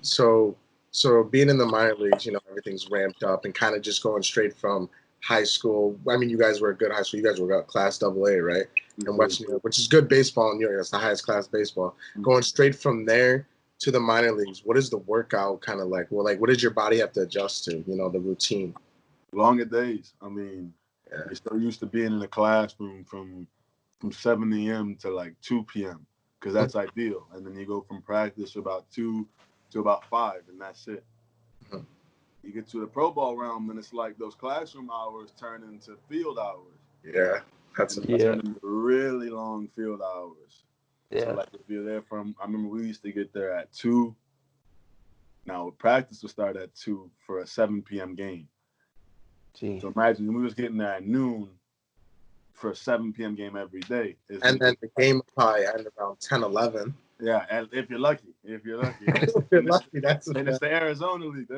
So being in the minor leagues, everything's ramped up and kind of just going straight from high school. I mean, you guys were a good high school. You guys were Class AA, right? In West New York, which is good baseball in New York. That's the highest class baseball. Going straight from there to the minor leagues, what is the workout kind of like? Well, like, what does your body have to adjust to? The routine. Longer days. I mean, you're so used to being in the classroom from 7 a.m. to like 2 p.m. because that's ideal. And then you go from practice about 2 to about 5, and that's it. You get to the pro ball realm, and it's like those classroom hours turn into field hours. Yeah, turn into really long field hours. Yeah. So, like, if you're there I remember we used to get there at 2. Now, practice would start at 2 for a 7 p.m. game. Gee. So imagine we was getting there at noon for a 7 p.m. game every day. And then the game probably ended around 10, 11. Yeah, and if you're lucky. If you're lucky, that's and it's the Arizona League.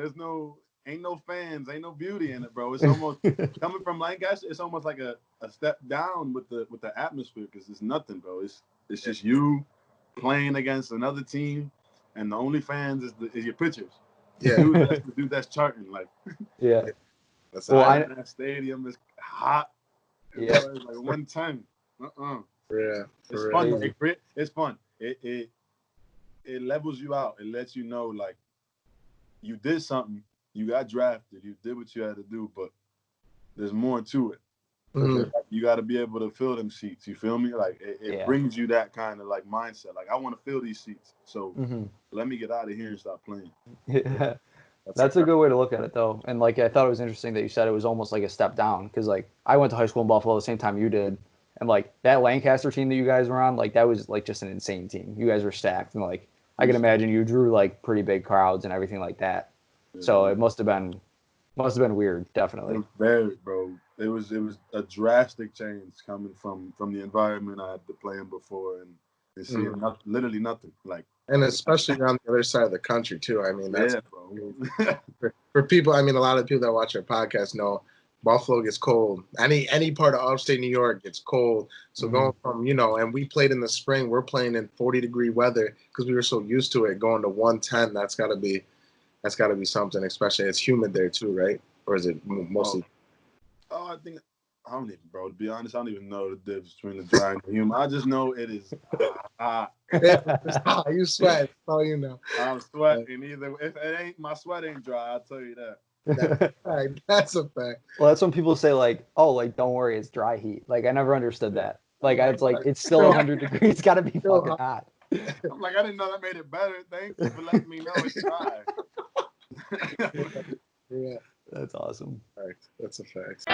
Ain't no fans, ain't no beauty in it, bro. It's almost coming from Lancaster. It's almost like a step down with the atmosphere because it's nothing, bro. It's just you playing against another team, and the only fans is your pitchers. Yeah, the dude that's charting, like. Yeah. That's that stadium is hot. Yeah, it's like 110. Yeah, it's fun. It's fun. It levels you out. It lets you know, like, you did something. You got drafted. You did what you had to do, but there's more to it. You got to be able to fill them seats. You feel me? Like, it brings you that kind of, like, mindset. Like, I want to fill these seats. So let me get out of here and stop playing. Yeah. That's a good way to look at it, though. And, like, I thought it was interesting that you said it was almost like a step down because, like, I went to high school in Buffalo the same time you did. And, like, that Lancaster team that you guys were on, like, that was, like, just an insane team. You guys were stacked. And, like, I can imagine you drew, like, pretty big crowds and everything like that. So it must have been weird, definitely. It was very, bro. It was a drastic change coming from the environment I had to play in before and seeing literally nothing. Like, and especially on the other side of the country too. I mean, that's bro. for people. I mean, a lot of people that watch our podcast know Buffalo gets cold. Any part of upstate New York gets cold. So going from and we played in the spring. We're playing in 40-degree weather because we were so used to it. Going to 110, that's got to be something. Especially it's humid there too, right? Or is it mostly? I don't even, bro. To be honest, I don't even know the difference between the dry and the humid. I just know it is hot. It's hot. You sweat. That's all you know. I'm sweating. Either if it ain't, my sweat ain't dry. I'll tell you that. That's a fact. Well, that's when people say, like, oh, like, don't worry, it's dry heat. Like, I never understood that. Like, it's still 100 degrees. It's got to be fucking hot. I'm like, I didn't know that made it better. Thank you for letting me know it's dry. Yeah. That's awesome. That's a fact.